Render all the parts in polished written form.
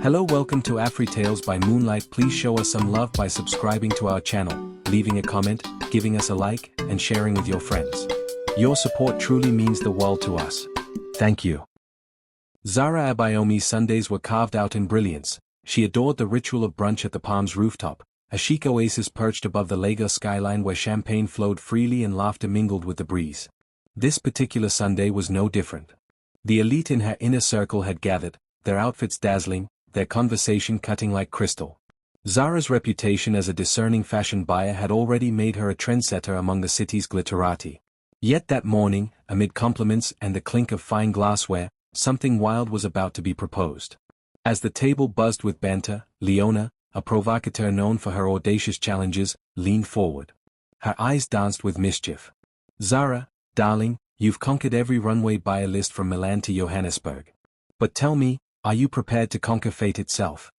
Hello, welcome to AFRITALES by Moonlight. Please show us some love by subscribing to our channel, leaving a comment, giving us a like, and sharing with your friends. Your support truly means the world to us. Thank you. Zara Abayomi's Sundays were carved out in brilliance. She adored the ritual of brunch at the Palms rooftop, a chic oasis perched above the Lagos skyline where champagne flowed freely and laughter mingled with the breeze. This particular Sunday was no different. The elite in her inner circle had gathered, their outfits dazzling, their conversation cutting like crystal. Zara's reputation as a discerning fashion buyer had already made her a trendsetter among the city's glitterati. Yet that morning, amid compliments and the clink of fine glassware, something wild was about to be proposed. As the table buzzed with banter, Leona, a provocateur known for her audacious challenges, leaned forward. Her eyes danced with mischief. "Zara, darling, you've conquered every runway buyer list from Milan to Johannesburg. But tell me, are you prepared to conquer fate itself?"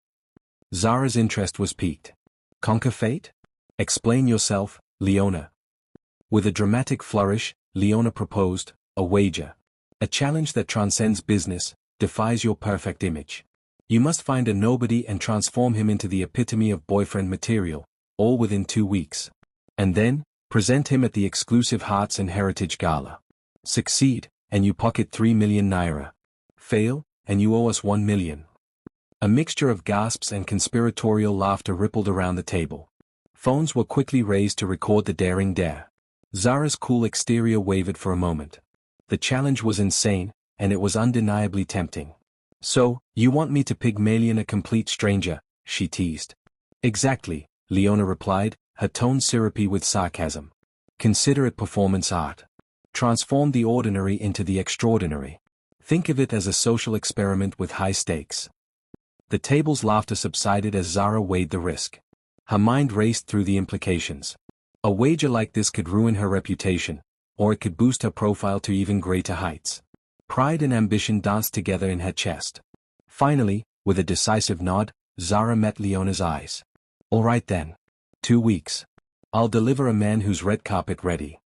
Zara's interest was piqued. "Conquer fate? Explain yourself, Leona." With a dramatic flourish, Leona proposed, "A wager. A challenge that transcends business, defies your perfect image. You must find a nobody and transform him into the epitome of boyfriend material, all within 2 weeks. And then, present him at the exclusive Hearts and Heritage Gala. Succeed, and you pocket 3 million naira. Fail, and you owe us 1 million. A mixture of gasps and conspiratorial laughter rippled around the table. Phones were quickly raised to record the daring dare. Zara's cool exterior wavered for a moment. The challenge was insane, and it was undeniably tempting. "So, you want me to Pygmalion a complete stranger?" she teased. "Exactly," Leona replied, her tone syrupy with sarcasm. "Consider it performance art. Transform the ordinary into the extraordinary. Think of it as a social experiment with high stakes." The table's laughter subsided as Zara weighed the risk. Her mind raced through the implications. A wager like this could ruin her reputation, or it could boost her profile to even greater heights. Pride and ambition danced together in her chest. Finally, with a decisive nod, Zara met Leona's eyes. "All right then. 2 weeks. I'll deliver a man who's red carpet ready."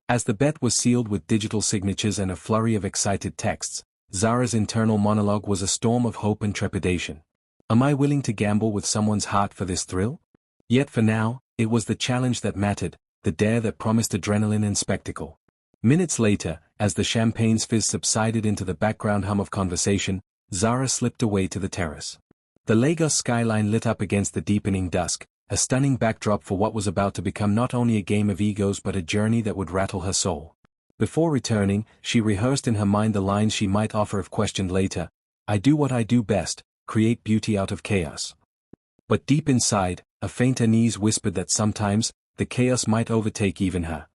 As the bet was sealed with digital signatures and a flurry of excited texts, Zara's internal monologue was a storm of hope and trepidation. Am I willing to gamble with someone's heart for this thrill? Yet for now, it was the challenge that mattered, the dare that promised adrenaline and spectacle. Minutes later, as the champagne's fizz subsided into the background hum of conversation, Zara slipped away to the terrace. The Lagos skyline lit up against the deepening dusk, a stunning backdrop for what was about to become not only a game of egos but a journey that would rattle her soul. Before returning, she rehearsed in her mind the lines she might offer if questioned later. "I do what I do best, create beauty out of chaos." But deep inside, a faint unease whispered that sometimes, the chaos might overtake even her.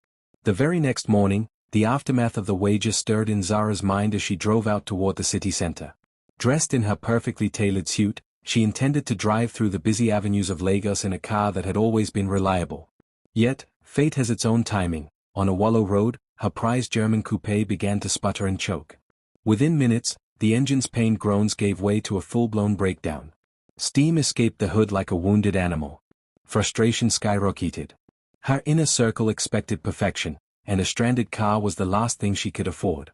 The very next morning, the aftermath of the wager stirred in Zara's mind as she drove out toward the city center. Dressed in her perfectly tailored suit, she intended to drive through the busy avenues of Lagos in a car that had always been reliable. Yet, fate has its own timing. On a wallow road, her prized German coupe began to sputter and choke. Within minutes, the engine's pained groans gave way to a full-blown breakdown. Steam escaped the hood like a wounded animal. Frustration skyrocketed. Her inner circle expected perfection, and a stranded car was the last thing she could afford.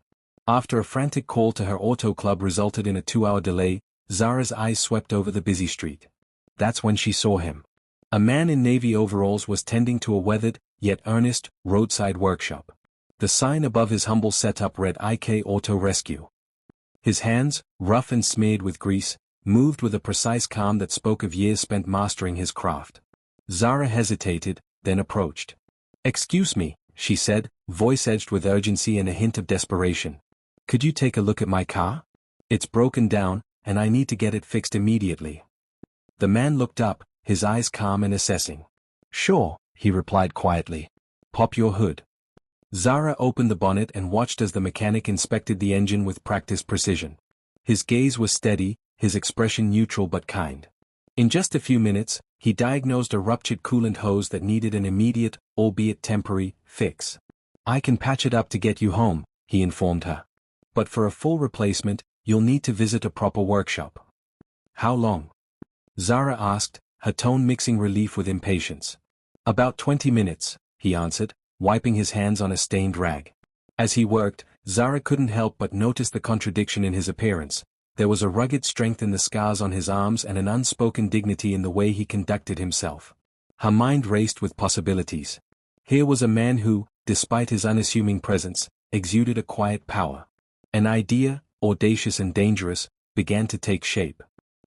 After a frantic call to her auto club resulted in a 2-hour delay, Zara's eyes swept over the busy street. That's when she saw him. A man in navy overalls was tending to a weathered, yet earnest, roadside workshop. The sign above his humble setup read IK Auto Rescue. His hands, rough and smeared with grease, moved with a precise calm that spoke of years spent mastering his craft. Zara hesitated, then approached. "Excuse me," she said, voice edged with urgency and a hint of desperation. "Could you take a look at my car? It's broken down, and I need to get it fixed immediately." The man looked up, his eyes calm and assessing. "Sure," he replied quietly. "Pop your hood." Zara opened the bonnet and watched as the mechanic inspected the engine with practiced precision. His gaze was steady, his expression neutral but kind. In just a few minutes, he diagnosed a ruptured coolant hose that needed an immediate, albeit temporary, fix. "I can patch it up to get you home," he informed her. "But for a full replacement, you'll need to visit a proper workshop." "How long?" Zara asked, her tone mixing relief with impatience. "About 20 minutes, he answered, wiping his hands on a stained rag. As he worked, Zara couldn't help but notice the contradiction in his appearance. there was a rugged strength in the scars on his arms and an unspoken dignity in the way he conducted himself. Her mind raced with possibilities. Here was a man who, despite his unassuming presence, exuded a quiet power. An idea, audacious and dangerous, began to take shape.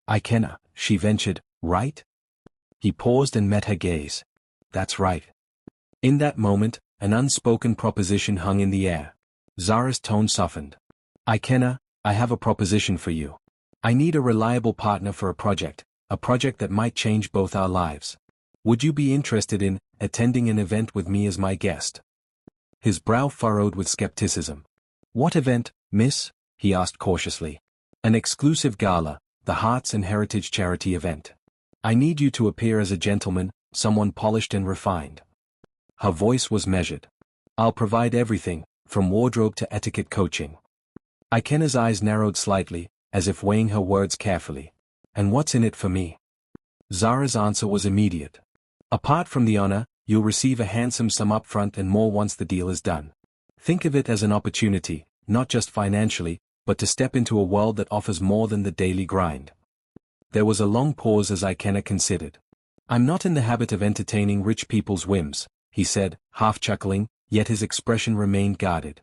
"Ikenna," she ventured, "right?" He paused and met her gaze. "That's right." In that moment, an unspoken proposition hung in the air. Zara's tone softened. "Ikenna, I have a proposition for you. I need a reliable partner for a project that might change both our lives. Would you be interested in attending an event with me as my guest?" His brow furrowed with skepticism. "What event, miss?" he asked cautiously. "An exclusive gala, the Hearts and Heritage charity event. I need you to appear as a gentleman, someone polished and refined." Her voice was measured. "I'll provide everything, from wardrobe to etiquette coaching." Ikenna's eyes narrowed slightly, as if weighing her words carefully. "And what's in it for me?" Zara's answer was immediate. "Apart from the honor, you'll receive a handsome sum upfront and more once the deal is done. Think of it as an opportunity, not just financially, but to step into a world that offers more than the daily grind." There was a long pause as Ikenna considered. "I'm not in the habit of entertaining rich people's whims," he said, half chuckling, yet his expression remained guarded.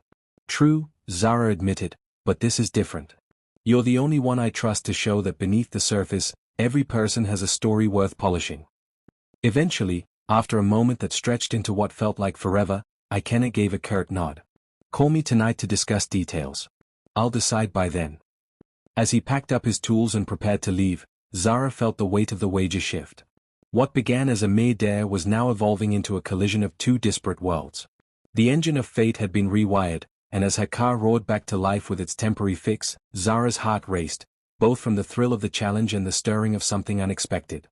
"True," Zara admitted, "but this is different. You're the only one I trust to show that beneath the surface, every person has a story worth polishing." Eventually, after a moment that stretched into what felt like forever, Ikenna gave a curt nod. "Call me tonight to discuss details. I'll decide by then." As he packed up his tools and prepared to leave, Zara felt the weight of the wager shift. What began as a mere dare was now evolving into a collision of two disparate worlds. The engine of fate had been rewired, and as her car roared back to life with its temporary fix, Zara's heart raced, both from the thrill of the challenge and the stirring of something unexpected.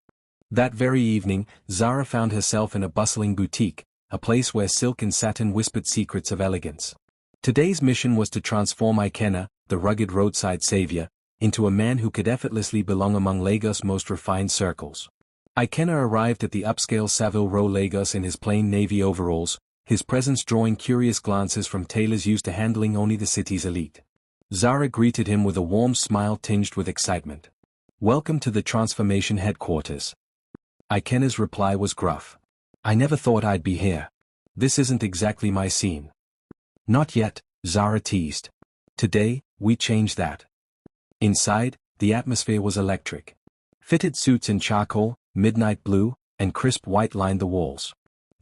That very evening, Zara found herself in a bustling boutique, a place where silk and satin whispered secrets of elegance. Today's mission was to transform Ikenna, the rugged roadside savior, into a man who could effortlessly belong among Lagos' most refined circles. Ikenna arrived at the upscale Savile Row Lagos in his plain navy overalls, his presence drawing curious glances from tailors used to handling only the city's elite. Zara greeted him with a warm smile tinged with excitement. "Welcome to the Transformation Headquarters." Ikenna's reply was gruff. "I never thought I'd be here. This isn't exactly my scene." "Not yet," Zara teased. "Today, we change that." Inside, the atmosphere was electric. Fitted suits in charcoal, midnight blue, and crisp white lined the walls.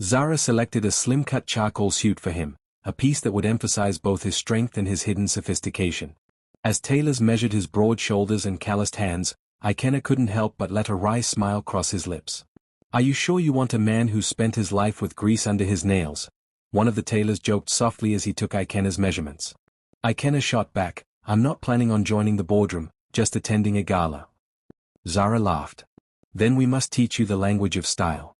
Zara selected a slim-cut charcoal suit for him, a piece that would emphasize both his strength and his hidden sophistication. As tailors measured his broad shoulders and calloused hands, Ikenna couldn't help but let a wry smile cross his lips. "Are you sure you want a man who's spent his life with grease under his nails?" one of the tailors joked softly as he took Ikenna's measurements. Ikenna shot back, "I'm not planning on joining the boardroom, just attending a gala." Zara laughed. "Then we must teach you the language of style."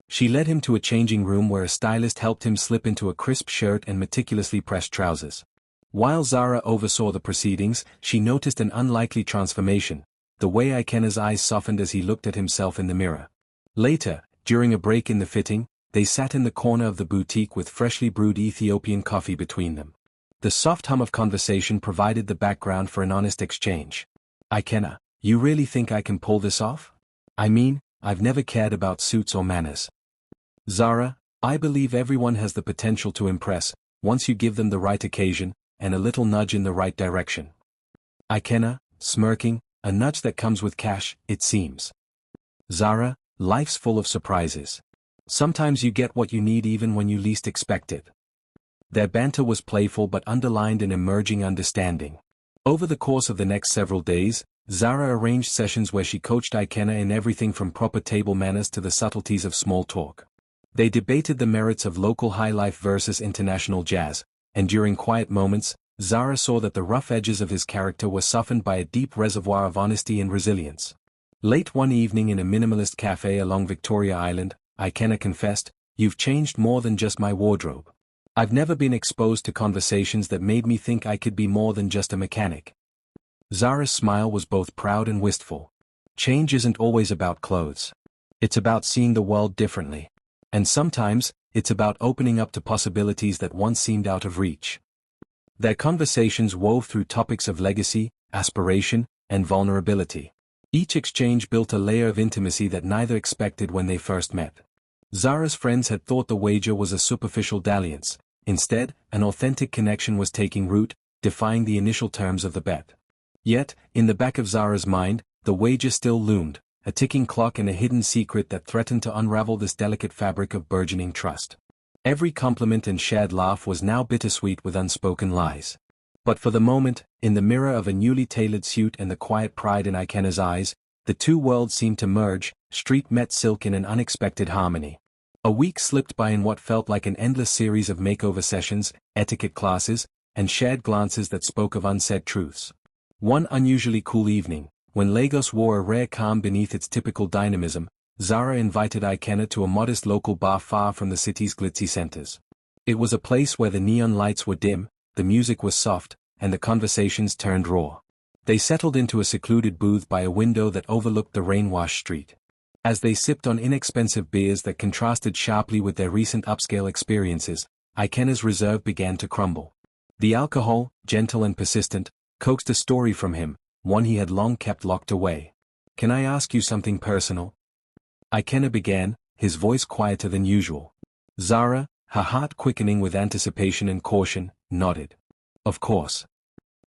She led him to a changing room where a stylist helped him slip into a crisp shirt and meticulously pressed trousers. While Zara oversaw the proceedings, she noticed an unlikely transformation, the way Ikenna's eyes softened as he looked at himself in the mirror. Later, during a break in the fitting, they sat in the corner of the boutique with freshly brewed Ethiopian coffee between them. The soft hum of conversation provided the background for an honest exchange. "Ikenna, you really think I can pull this off? I mean, I've never cared about suits or manners." "Zara, I believe everyone has the potential to impress, once you give them the right occasion, and a little nudge in the right direction." Ikenna, smirking, "A nudge that comes with cash, it seems." "Zara, life's full of surprises. Sometimes you get what you need even when you least expect it." Their banter was playful but underlined an emerging understanding. Over the course of the next several days, Zara arranged sessions where she coached Ikenna in everything from proper table manners to the subtleties of small talk. They debated the merits of local high life versus international jazz, and during quiet moments, Zara saw that the rough edges of his character were softened by a deep reservoir of honesty and resilience. Late one evening in a minimalist cafe along Victoria Island, Ikenna confessed, "You've changed more than just my wardrobe. I've never been exposed to conversations that made me think I could be more than just a mechanic." Zara's smile was both proud and wistful. Change isn't always about clothes. It's about seeing the world differently. And sometimes, it's about opening up to possibilities that once seemed out of reach. Their conversations wove through topics of legacy, aspiration, and vulnerability. Each exchange built a layer of intimacy that neither expected when they first met. Zara's friends had thought the wager was a superficial dalliance. Instead, an authentic connection was taking root, defying the initial terms of the bet. Yet, in the back of Zara's mind, the wager still loomed, a ticking clock and a hidden secret that threatened to unravel this delicate fabric of burgeoning trust. Every compliment and shared laugh was now bittersweet with unspoken lies. But for the moment, in the mirror of a newly tailored suit and the quiet pride in Ikena's eyes, the two worlds seemed to merge, street met silk in an unexpected harmony. A week slipped by in what felt like an endless series of makeover sessions, etiquette classes, and shared glances that spoke of unsaid truths. One unusually cool evening, when Lagos wore a rare calm beneath its typical dynamism, Zara invited Ikena to a modest local bar far from the city's glitzy centers. It was a place where the neon lights were dim, the music was soft, and the conversations turned raw. They settled into a secluded booth by a window that overlooked the rain-washed street. As they sipped on inexpensive beers that contrasted sharply with their recent upscale experiences, Ikena's reserve began to crumble. The alcohol, gentle and persistent, coaxed a story from him, one he had long kept locked away. "Can I ask you something personal?" Ikena began, his voice quieter than usual. Zara, her heart quickening with anticipation and caution, nodded. "Of course."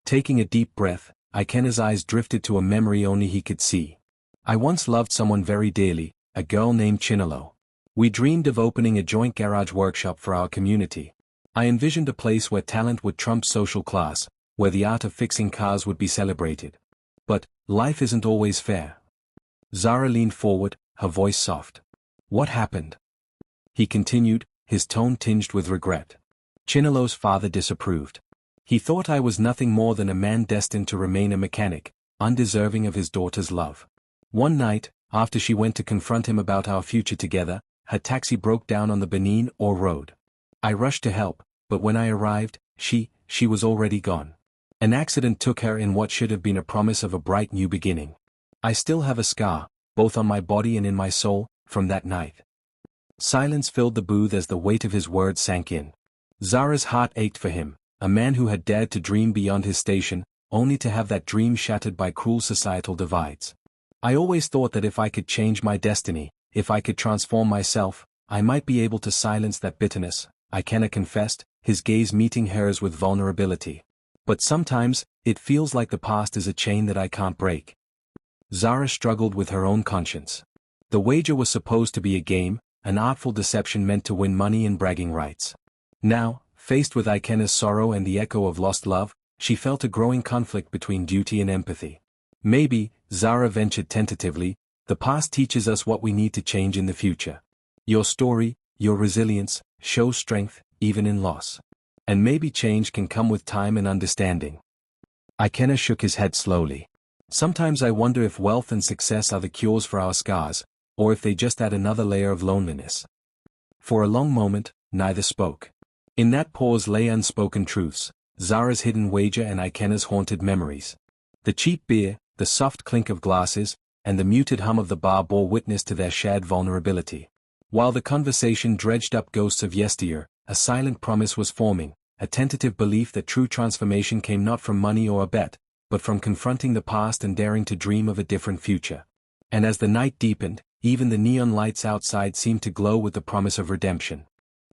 Taking a deep breath, Ikena's eyes drifted to a memory only he could see. "I once loved someone very dearly, a girl named Chinelo. We dreamed of opening a joint garage workshop for our community. I envisioned a place where talent would trump social class, where the art of fixing cars would be celebrated. But, life isn't always fair." Zara leaned forward, her voice soft. "What happened?" He continued, his tone tinged with regret. "Chinelo's father disapproved. He thought I was nothing more than a man destined to remain a mechanic, undeserving of his daughter's love. One night, after she went to confront him about our future together, her taxi broke down on the Benin Ore Road. I rushed to help, but when I arrived, she was already gone. An accident took her in what should have been a promise of a bright new beginning. I still have a scar, both on my body and in my soul, from that night." Silence filled the booth as the weight of his words sank in. Zara's heart ached for him, a man who had dared to dream beyond his station, only to have that dream shattered by cruel societal divides. "I always thought that if I could change my destiny, if I could transform myself, I might be able to silence that bitterness," Ikena confessed, his gaze meeting hers with vulnerability. "But sometimes, it feels like the past is a chain that I can't break." Zara struggled with her own conscience. The wager was supposed to be a game, an artful deception meant to win money and bragging rights. Now, faced with Ikena's sorrow and the echo of lost love, she felt a growing conflict between duty and empathy. "Maybe," Zara ventured tentatively, "the past teaches us what we need to change in the future. Your story, your resilience, shows strength, even in loss. And maybe change can come with time and understanding." Ikena shook his head slowly. "Sometimes I wonder if wealth and success are the cures for our scars, or if they just add another layer of loneliness." For a long moment, neither spoke. In that pause lay unspoken truths, Zara's hidden wager and Ikena's haunted memories. The cheap beer, the soft clink of glasses, and the muted hum of the bar bore witness to their shared vulnerability. While the conversation dredged up ghosts of yesteryear, a silent promise was forming, a tentative belief that true transformation came not from money or a bet, but from confronting the past and daring to dream of a different future. And as the night deepened, even the neon lights outside seemed to glow with the promise of redemption.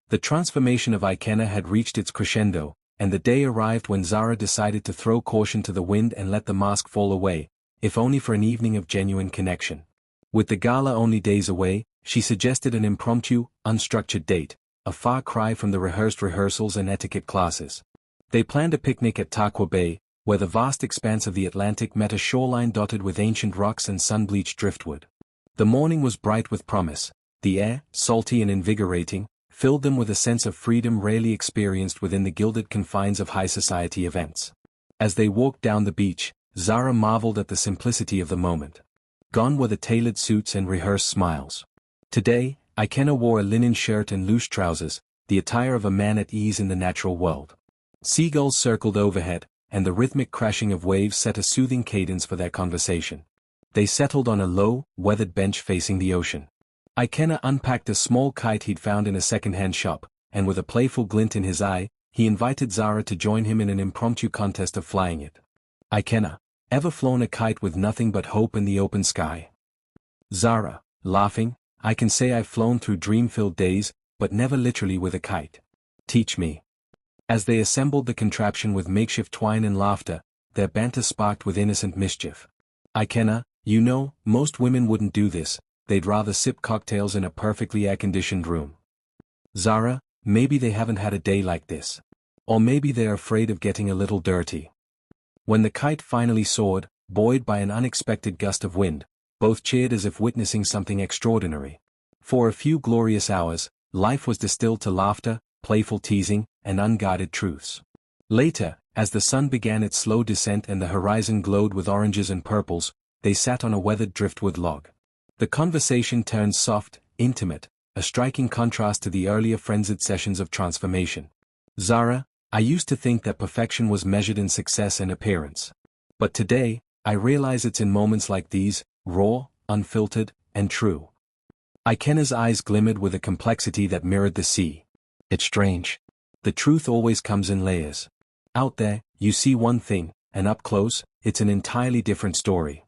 The transformation of Ikena had reached its crescendo, and the day arrived when Zara decided to throw caution to the wind and let the mask fall away, if only for an evening of genuine connection. With the gala only days away, she suggested an impromptu, unstructured date, a far cry from the rehearsed rehearsals and etiquette classes. They planned a picnic at Takwa Bay, where the vast expanse of the Atlantic met a shoreline dotted with ancient rocks and sun-bleached driftwood. The morning was bright with promise. The air, salty and invigorating, filled them with a sense of freedom rarely experienced within the gilded confines of high society events. As they walked down the beach, Zara marveled at the simplicity of the moment. Gone were the tailored suits and rehearsed smiles. Today, Ikena wore a linen shirt and loose trousers, the attire of a man at ease in the natural world. Seagulls circled overhead, and the rhythmic crashing of waves set a soothing cadence for their conversation. They settled on a low, weathered bench facing the ocean. Ikena unpacked a small kite he'd found in a second-hand shop, and with a playful glint in his eye, he invited Zara to join him in an impromptu contest of flying it. "Ikena, Ever flown a kite with nothing but hope in the open sky? Zara, laughing, I can say I've flown through dream-filled days, but never literally with a kite. Teach me. As they assembled the contraption with makeshift twine and laughter, their banter sparked with innocent mischief. Ikenna, you know, most women wouldn't do this, they'd rather sip cocktails in a perfectly air-conditioned room. Zara, maybe they haven't had a day like this. Or maybe they're afraid of getting a little dirty. When the kite finally soared, buoyed by an unexpected gust of wind, both cheered as if witnessing something extraordinary. For a few glorious hours, life was distilled to laughter, playful teasing, and unguarded truths. Later, as the sun began its slow descent and the horizon glowed with oranges and purples, they sat on a weathered driftwood log. The conversation turned soft, intimate, a striking contrast to the earlier frenzied sessions of transformation. Zara, I used to think that perfection was measured in success and appearance. But today, I realize it's in moments like these, raw, unfiltered, and true. Ikenna's eyes glimmered with a complexity that mirrored the sea. It's strange. The truth always comes in layers. Out there, you see one thing, and up close, it's an entirely different story.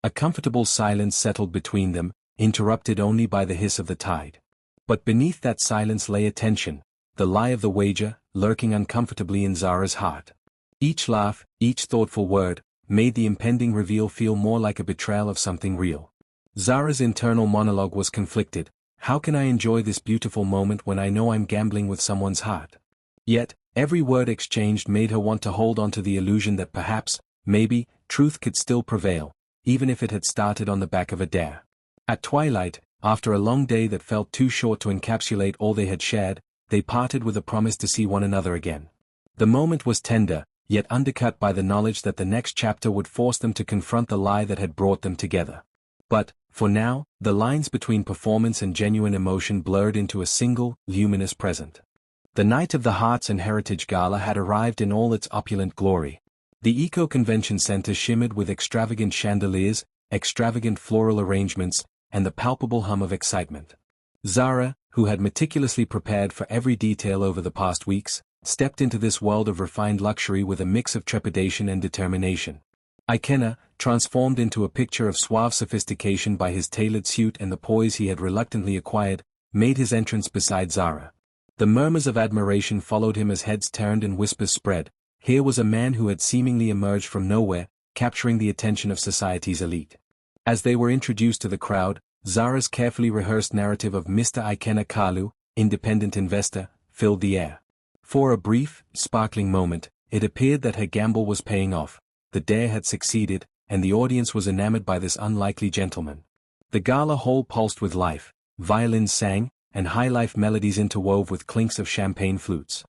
A comfortable silence settled between them, interrupted only by the hiss of the tide. But beneath that silence lay a tension, the lie of the wager, lurking uncomfortably in Zara's heart. Each laugh, each thoughtful word, made the impending reveal feel more like a betrayal of something real. Zara's internal monologue was conflicted. How can I enjoy this beautiful moment when I know I'm gambling with someone's heart? Yet, every word exchanged made her want to hold on to the illusion that perhaps, maybe, truth could still prevail, even if it had started on the back of a dare. At twilight, after a long day that felt too short to encapsulate all they had shared, they parted with a promise to see one another again. The moment was tender, yet undercut by the knowledge that the next chapter would force them to confront the lie that had brought them together. But, for now, the lines between performance and genuine emotion blurred into a single, luminous present. The night of the Hearts and Heritage Gala had arrived in all its opulent glory. The Eco-Convention Center shimmered with extravagant chandeliers, extravagant floral arrangements, and the palpable hum of excitement. Zara, who had meticulously prepared for every detail over the past weeks, stepped into this world of refined luxury with a mix of trepidation and determination. Ikenna, transformed into a picture of suave sophistication by his tailored suit and the poise he had reluctantly acquired, made his entrance beside Zara. The murmurs of admiration followed him as heads turned and whispers spread. Here was a man who had seemingly emerged from nowhere, capturing the attention of society's elite. As they were introduced to the crowd, Zara's carefully rehearsed narrative of Mr. Ikenna Kalu, independent investor, filled the air. For a brief, sparkling moment, it appeared that her gamble was paying off, the dare had succeeded, and the audience was enamored by this unlikely gentleman. The gala hall pulsed with life, violins sang, and high-life melodies interwove with clinks of champagne flutes.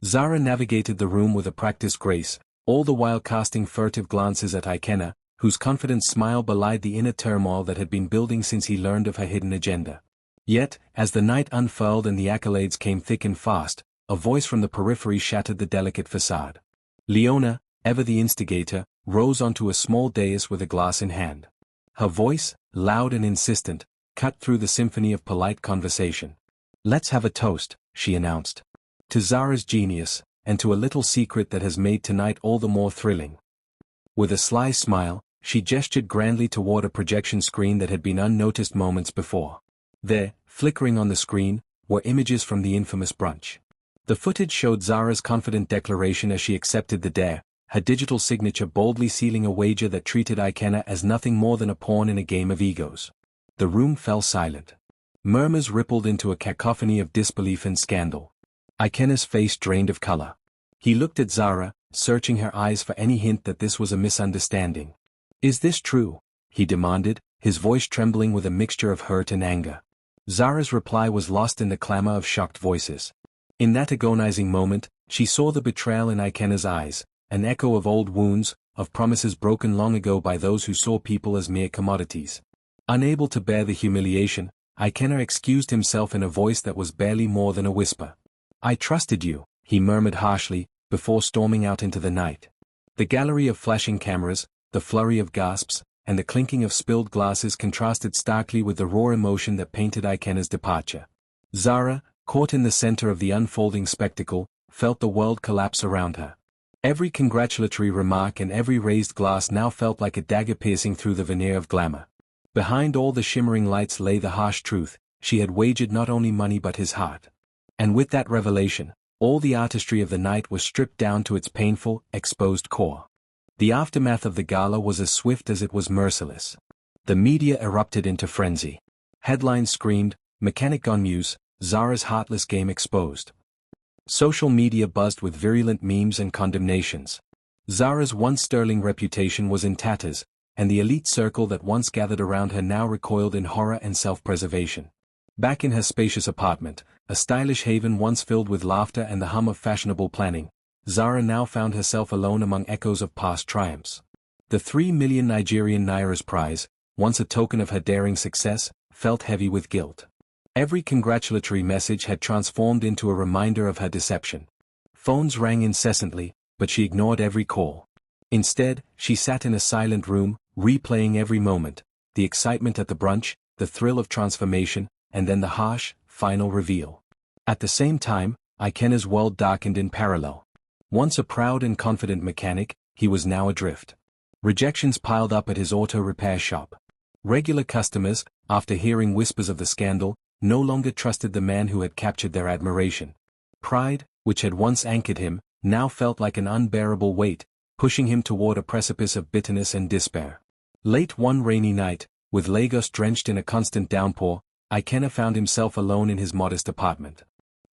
Zara navigated the room with a practiced grace, all the while casting furtive glances at Ikenna, whose confident smile belied the inner turmoil that had been building since he learned of her hidden agenda. Yet, as the night unfurled and the accolades came thick and fast, a voice from the periphery shattered the delicate facade. Leona, ever the instigator, rose onto a small dais with a glass in hand. Her voice, loud and insistent, cut through the symphony of polite conversation. "Let's have a toast," she announced. "To Zara's genius, and to a little secret that has made tonight all the more thrilling." With a sly smile, she gestured grandly toward a projection screen that had been unnoticed moments before. There, flickering on the screen, were images from the infamous brunch. The footage showed Zara's confident declaration as she accepted the dare, her digital signature boldly sealing a wager that treated Ikenna as nothing more than a pawn in a game of egos. The room fell silent. Murmurs rippled into a cacophony of disbelief and scandal. Ikenna's face drained of color. He looked at Zara, searching her eyes for any hint that this was a misunderstanding. "Is this true?" he demanded, his voice trembling with a mixture of hurt and anger. Zara's reply was lost in the clamor of shocked voices. In that agonizing moment, she saw the betrayal in Ikenna's eyes, an echo of old wounds, of promises broken long ago by those who saw people as mere commodities. Unable to bear the humiliation, Ikenna excused himself in a voice that was barely more than a whisper. "I trusted you," he murmured harshly, before storming out into the night. The gallery of flashing cameras, the flurry of gasps, and the clinking of spilled glasses contrasted starkly with the raw emotion that painted Ikenna's departure. Zara, caught in the center of the unfolding spectacle, felt the world collapse around her. Every congratulatory remark and every raised glass now felt like a dagger piercing through the veneer of glamour. Behind all the shimmering lights lay the harsh truth: she had wagered not only money but his heart. And with that revelation, all the artistry of the night was stripped down to its painful, exposed core. The aftermath of the gala was as swift as it was merciless. The media erupted into frenzy. Headlines screamed, "Mechanic on Muse, Zara's heartless game exposed." Social media buzzed with virulent memes and condemnations. Zara's once sterling reputation was in tatters, and the elite circle that once gathered around her now recoiled in horror and self-preservation. Back in her spacious apartment, a stylish haven once filled with laughter and the hum of fashionable planning, Zara now found herself alone among echoes of past triumphs. The 3 million Nigerian Nairas prize, once a token of her daring success, felt heavy with guilt. Every congratulatory message had transformed into a reminder of her deception. Phones rang incessantly, but she ignored every call. Instead, she sat in a silent room, replaying every moment: the excitement at the brunch, the thrill of transformation, and then the harsh, final reveal. At the same time, Ikena's world darkened in parallel. Once a proud and confident mechanic, he was now adrift. Rejections piled up at his auto repair shop. Regular customers, after hearing whispers of the scandal, no longer trusted the man who had captured their admiration. Pride, which had once anchored him, now felt like an unbearable weight, pushing him toward a precipice of bitterness and despair. Late one rainy night, with Lagos drenched in a constant downpour, Ikena found himself alone in his modest apartment.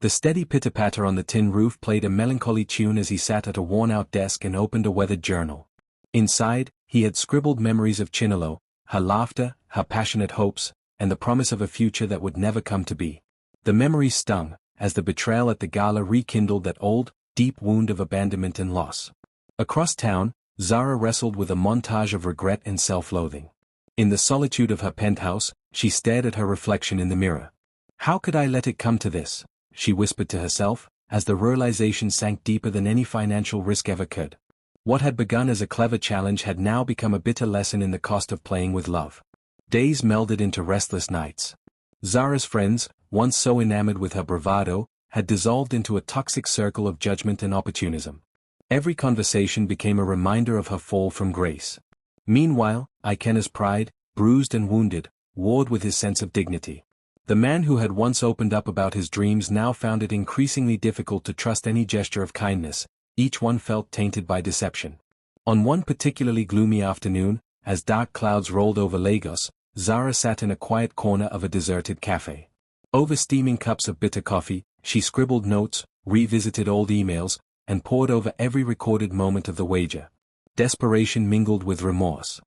The steady pitter-patter on the tin roof played a melancholy tune as he sat at a worn-out desk and opened a weathered journal. Inside, he had scribbled memories of Chinelo, her laughter, her passionate hopes, and the promise of a future that would never come to be. The memories stung, as the betrayal at the gala rekindled that old, deep wound of abandonment and loss. Across town, Zara wrestled with a montage of regret and self-loathing. In the solitude of her penthouse, she stared at her reflection in the mirror. "How could I let it come to this?" she whispered to herself, as the realization sank deeper than any financial risk ever could. What had begun as a clever challenge had now become a bitter lesson in the cost of playing with love. Days melded into restless nights. Zara's friends, once so enamored with her bravado, had dissolved into a toxic circle of judgment and opportunism. Every conversation became a reminder of her fall from grace. Meanwhile, Ikena's pride, bruised and wounded, warred with his sense of dignity. The man who had once opened up about his dreams now found it increasingly difficult to trust any gesture of kindness. Each one felt tainted by deception. On one particularly gloomy afternoon, as dark clouds rolled over Lagos, Zara sat in a quiet corner of a deserted cafe. Over steaming cups of bitter coffee, she scribbled notes, revisited old emails, and pored over every recorded moment of the wager. Desperation mingled with remorse.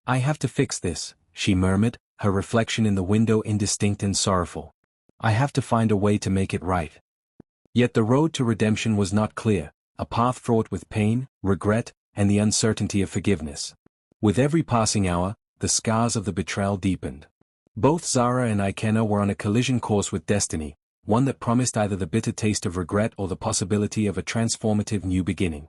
"I have to fix this," she murmured, her reflection in the window indistinct and sorrowful. "I have to find a way to make it right." Yet the road to redemption was not clear, a path fraught with pain, regret, and the uncertainty of forgiveness. With every passing hour, the scars of the betrayal deepened. Both Zara and Ikena were on a collision course with destiny, one that promised either the bitter taste of regret or the possibility of a transformative new beginning.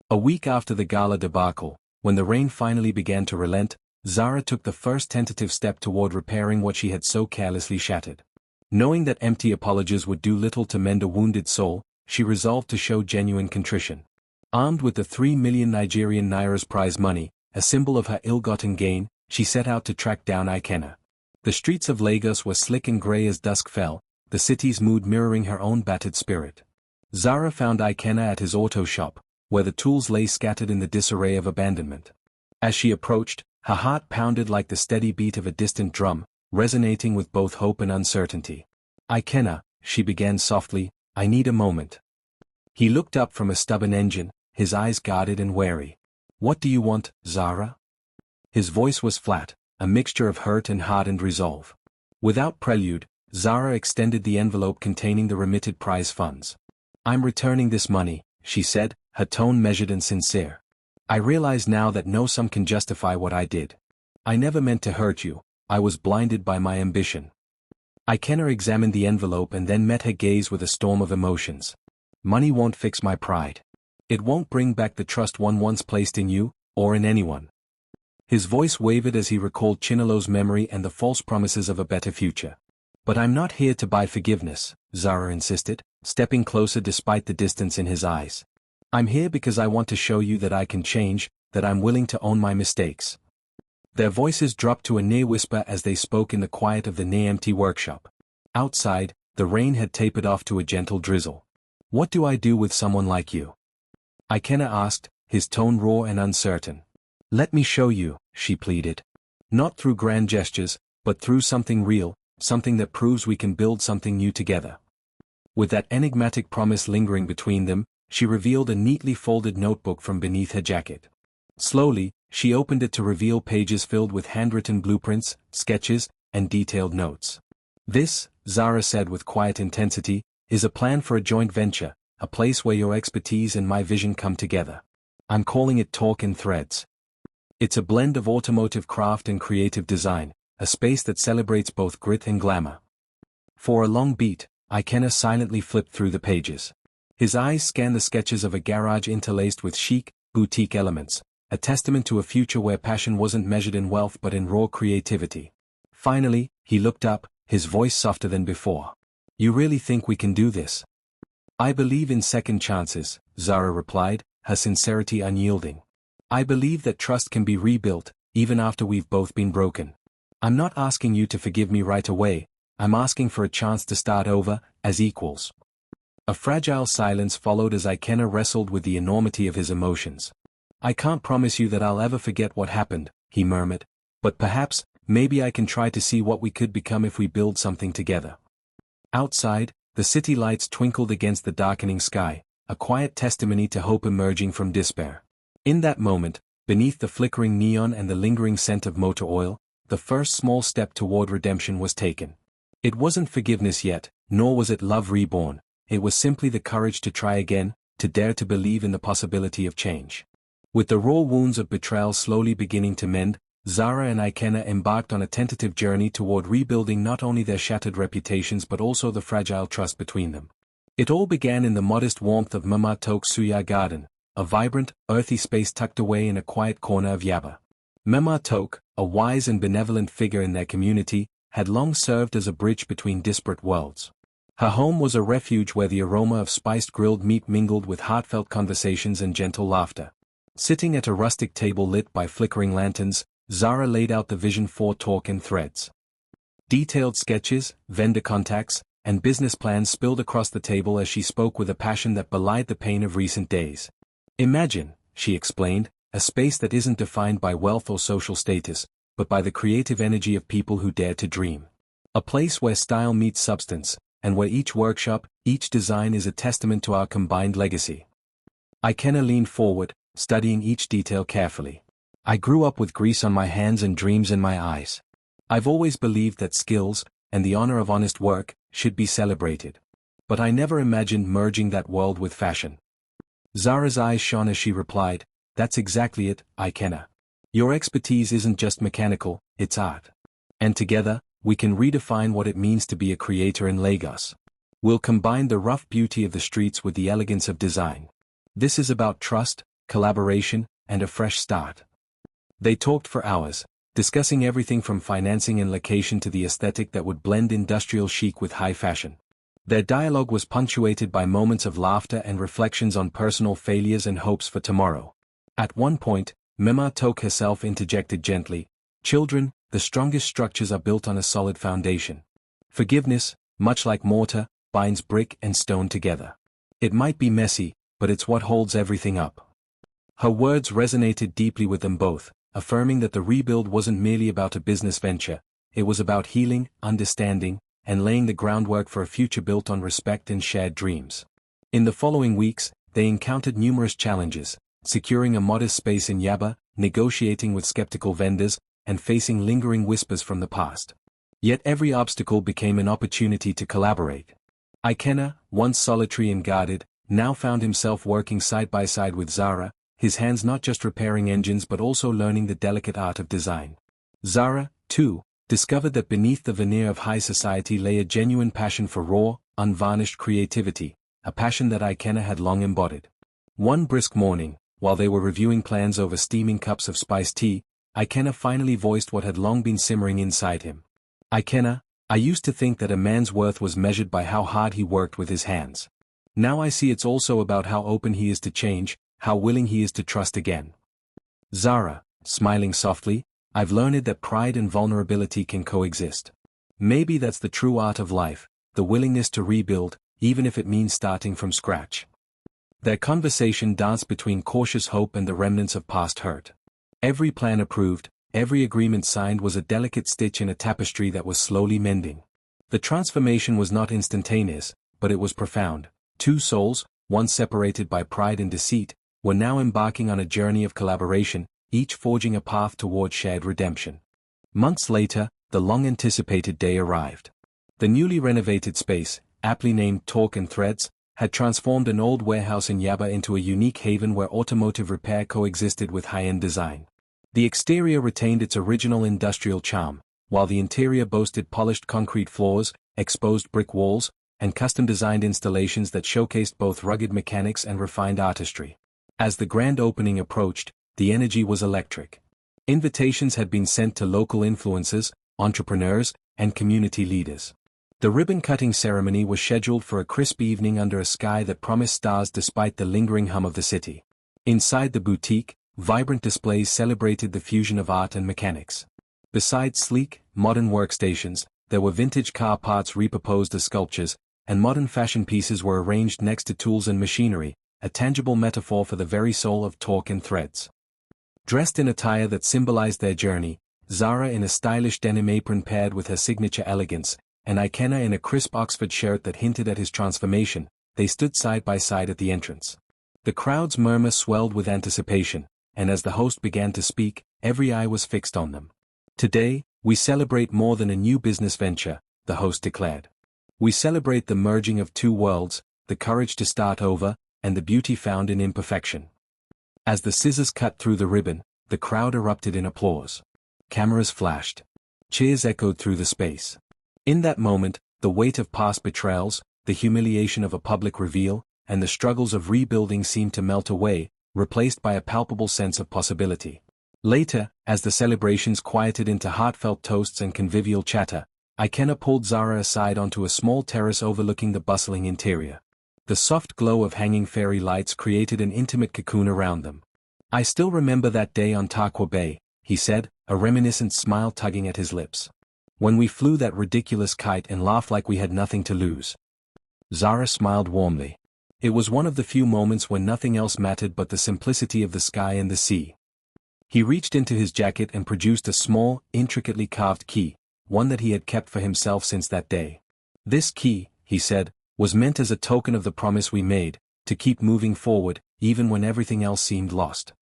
A week after the gala debacle, when the rain finally began to relent, Zara took the first tentative step toward repairing what she had so carelessly shattered. Knowing that empty apologies would do little to mend a wounded soul, she resolved to show genuine contrition. Armed with the 3 million Nigerian Nairas prize money, a symbol of her ill-gotten gain, she set out to track down Ikena. The streets of Lagos were slick and grey as dusk fell, the city's mood mirroring her own battered spirit. Zara found Ikena at his auto shop, where the tools lay scattered in the disarray of abandonment. As she approached, her heart pounded like the steady beat of a distant drum, resonating with both hope and uncertainty. "Ikena," she began softly, "I need a moment." He looked up from a stubborn engine, his eyes guarded and wary. "What do you want, Zara?" His voice was flat, a mixture of hurt and hardened resolve. Without prelude, Zara extended the envelope containing the remitted prize funds. "I'm returning this money," she said, her tone measured and sincere. "I realize now that no sum can justify what I did. I never meant to hurt you, I was blinded by my ambition." Ikena examined the envelope and then met her gaze with a storm of emotions. "Money won't fix my pride. It won't bring back the trust one once placed in you, or in anyone." His voice wavered as he recalled Chinelo's memory and the false promises of a better future. "But I'm not here to buy forgiveness," Zara insisted, stepping closer despite the distance in his eyes. I'm here because I want to show you that I can change, that I'm willing to own my mistakes. Their voices dropped to a near whisper as they spoke in the quiet of the near-empty workshop. Outside, the rain had tapered off to a gentle drizzle. What do I do with someone like you? Ikenna asked, his tone raw and uncertain. Let me show you, she pleaded. Not through grand gestures, but through something real, something that proves we can build something new together. With that enigmatic promise lingering between them, she revealed a neatly folded notebook from beneath her jacket. Slowly, she opened it to reveal pages filled with handwritten blueprints, sketches, and detailed notes. This, Zara said with quiet intensity, is a plan for a joint venture, a place where your expertise and my vision come together. I'm calling it Talk in Threads. It's a blend of automotive craft and creative design, a space that celebrates both grit and glamour. For a long beat, Ikenna silently flipped through the pages. His eyes scanned the sketches of a garage interlaced with chic, boutique elements, a testament to a future where passion wasn't measured in wealth but in raw creativity. Finally, he looked up, his voice softer than before. You really think we can do this? I believe in second chances, Zara replied, her sincerity unyielding. I believe that trust can be rebuilt, even after we've both been broken. I'm not asking you to forgive me right away, I'm asking for a chance to start over, as equals. A fragile silence followed as Ikenna wrestled with the enormity of his emotions. I can't promise you that I'll ever forget what happened, he murmured, but perhaps, maybe I can try to see what we could become if we build something together. Outside, the city lights twinkled against the darkening sky, a quiet testimony to hope emerging from despair. In that moment, beneath the flickering neon and the lingering scent of motor oil, the first small step toward redemption was taken. It wasn't forgiveness yet, nor was it love reborn, it was simply the courage to try again, to dare to believe in the possibility of change. With the raw wounds of betrayal slowly beginning to mend, Zara and Ikenna embarked on a tentative journey toward rebuilding not only their shattered reputations but also the fragile trust between them. It all began in the modest warmth of Mama Tok's Suya garden, a vibrant, earthy space tucked away in a quiet corner of Yaba. Mama Tok, a wise and benevolent figure in their community, had long served as a bridge between disparate worlds. Her home was a refuge where the aroma of spiced grilled meat mingled with heartfelt conversations and gentle laughter. Sitting at a rustic table lit by flickering lanterns, Zara laid out the vision for Talk in Threads. Detailed sketches, vendor contacts, and business plans spilled across the table as she spoke with a passion that belied the pain of recent days. Imagine, she explained, a space that isn't defined by wealth or social status, but by the creative energy of people who dare to dream. A place where style meets substance, and where each workshop, each design is a testament to our combined legacy. Ikenna leaned forward, studying each detail carefully. I grew up with grease on my hands and dreams in my eyes. I've always believed that skills, and the honor of honest work, should be celebrated. But I never imagined merging that world with fashion. Zara's eyes shone as she replied, That's exactly it, Ikenna. Your expertise isn't just mechanical, it's art. And together, we can redefine what it means to be a creator in Lagos. We'll combine the rough beauty of the streets with the elegance of design. This is about trust, collaboration, and a fresh start. They talked for hours, discussing everything from financing and location to the aesthetic that would blend industrial chic with high fashion. Their dialogue was punctuated by moments of laughter and reflections on personal failures and hopes for tomorrow. At one point, Mema Tok herself interjected gently, Children, the strongest structures are built on a solid foundation. Forgiveness, much like mortar, binds brick and stone together. It might be messy, but it's what holds everything up. Her words resonated deeply with them both, affirming that the rebuild wasn't merely about a business venture, it was about healing, understanding, and laying the groundwork for a future built on respect and shared dreams. In the following weeks, they encountered numerous challenges, securing a modest space in Yaba, negotiating with skeptical vendors, and facing lingering whispers from the past. Yet every obstacle became an opportunity to collaborate. Ikenna, once solitary and guarded, now found himself working side by side with Zara, his hands not just repairing engines but also learning the delicate art of design. Zara, too, discovered that beneath the veneer of high society lay a genuine passion for raw, unvarnished creativity, a passion that Ikenna had long embodied. One brisk morning, while they were reviewing plans over steaming cups of spiced tea, Ikenna finally voiced what had long been simmering inside him. Ikenna, I used to think that a man's worth was measured by how hard he worked with his hands. Now I see it's also about how open he is to change, how willing he is to trust again. Zara, smiling softly, I've learned that pride and vulnerability can coexist. Maybe that's the true art of life, the willingness to rebuild, even if it means starting from scratch. Their conversation danced between cautious hope and the remnants of past hurt. Every plan approved, every agreement signed was a delicate stitch in a tapestry that was slowly mending. The transformation was not instantaneous, but it was profound. Two souls, once separated by pride and deceit, were now embarking on a journey of collaboration, each forging a path toward shared redemption. Months later, the long-anticipated day arrived. The newly renovated space, aptly named Talk and Threads, had transformed an old warehouse in Yaba into a unique haven where automotive repair coexisted with high-end design. The exterior retained its original industrial charm, while the interior boasted polished concrete floors, exposed brick walls, and custom-designed installations that showcased both rugged mechanics and refined artistry. As the grand opening approached, the energy was electric. Invitations had been sent to local influencers, entrepreneurs, and community leaders. The ribbon-cutting ceremony was scheduled for a crisp evening under a sky that promised stars despite the lingering hum of the city. Inside the boutique, vibrant displays celebrated the fusion of art and mechanics. Besides sleek, modern workstations, there were vintage car parts repurposed as sculptures, and modern fashion pieces were arranged next to tools and machinery, a tangible metaphor for the very soul of Talk and Threads. Dressed in attire that symbolized their journey, Zara in a stylish denim apron paired with her signature elegance, and Ikenna in a crisp Oxford shirt that hinted at his transformation, they stood side by side at the entrance. The crowd's murmur swelled with anticipation, and as the host began to speak, every eye was fixed on them. Today, we celebrate more than a new business venture, the host declared. We celebrate the merging of two worlds, the courage to start over, and the beauty found in imperfection. As the scissors cut through the ribbon, the crowd erupted in applause. Cameras flashed. Cheers echoed through the space. In that moment, the weight of past betrayals, the humiliation of a public reveal, and the struggles of rebuilding seemed to melt away, replaced by a palpable sense of possibility. Later, as the celebrations quieted into heartfelt toasts and convivial chatter, Ikenna pulled Zara aside onto a small terrace overlooking the bustling interior. The soft glow of hanging fairy lights created an intimate cocoon around them. I still remember that day on Tarqua Bay, he said, a reminiscent smile tugging at his lips. When we flew that ridiculous kite and laughed like we had nothing to lose. Zara smiled warmly. It was one of the few moments when nothing else mattered but the simplicity of the sky and the sea. He reached into his jacket and produced a small, intricately carved key, one that he had kept for himself since that day. This key, he said, was meant as a token of the promise we made, to keep moving forward, even when everything else seemed lost.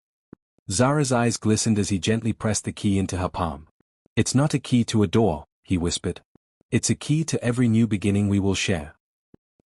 Zara's eyes glistened as he gently pressed the key into her palm. It's not a key to a door, he whispered. It's a key to every new beginning we will share.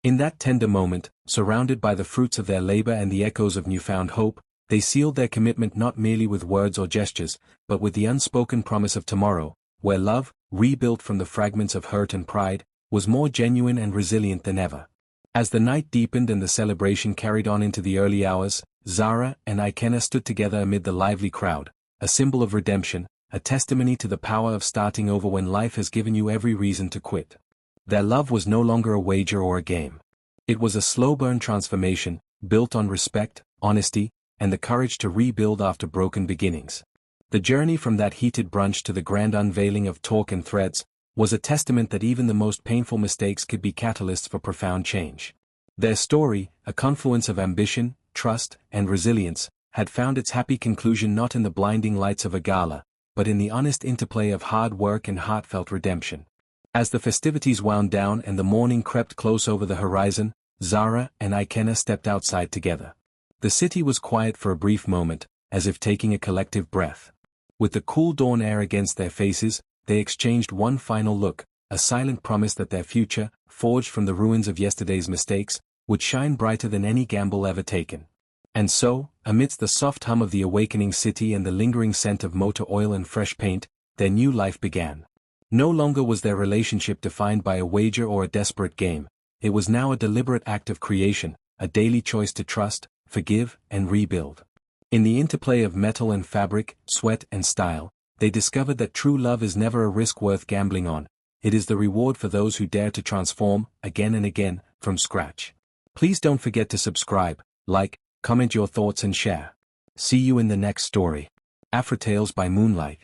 In that tender moment, surrounded by the fruits of their labor and the echoes of newfound hope, they sealed their commitment not merely with words or gestures, but with the unspoken promise of tomorrow, where love, rebuilt from the fragments of hurt and pride, was more genuine and resilient than ever. As the night deepened and the celebration carried on into the early hours, Zara and Ikenna stood together amid the lively crowd, a symbol of redemption, a testimony to the power of starting over when life has given you every reason to quit. Their love was no longer a wager or a game. It was a slow-burn transformation, built on respect, honesty, and the courage to rebuild after broken beginnings. The journey from that heated brunch to the grand unveiling of Talk and Threads was a testament that even the most painful mistakes could be catalysts for profound change. Their story, a confluence of ambition, trust, and resilience, had found its happy conclusion not in the blinding lights of a gala, but in the honest interplay of hard work and heartfelt redemption. As the festivities wound down and the morning crept close over the horizon, Zara and Ikenna stepped outside together. The city was quiet for a brief moment, as if taking a collective breath. With the cool dawn air against their faces, they exchanged one final look, a silent promise that their future, forged from the ruins of yesterday's mistakes, would shine brighter than any gamble ever taken. And so, amidst the soft hum of the awakening city and the lingering scent of motor oil and fresh paint, their new life began. No longer was their relationship defined by a wager or a desperate game, it was now a deliberate act of creation, a daily choice to trust, forgive, and rebuild. In the interplay of metal and fabric, sweat and style, they discovered that true love is never a risk worth gambling on, it is the reward for those who dare to transform, again and again, from scratch. Please don't forget to subscribe, like, comment your thoughts and share. See you in the next story. AFRITALES by Moonlight.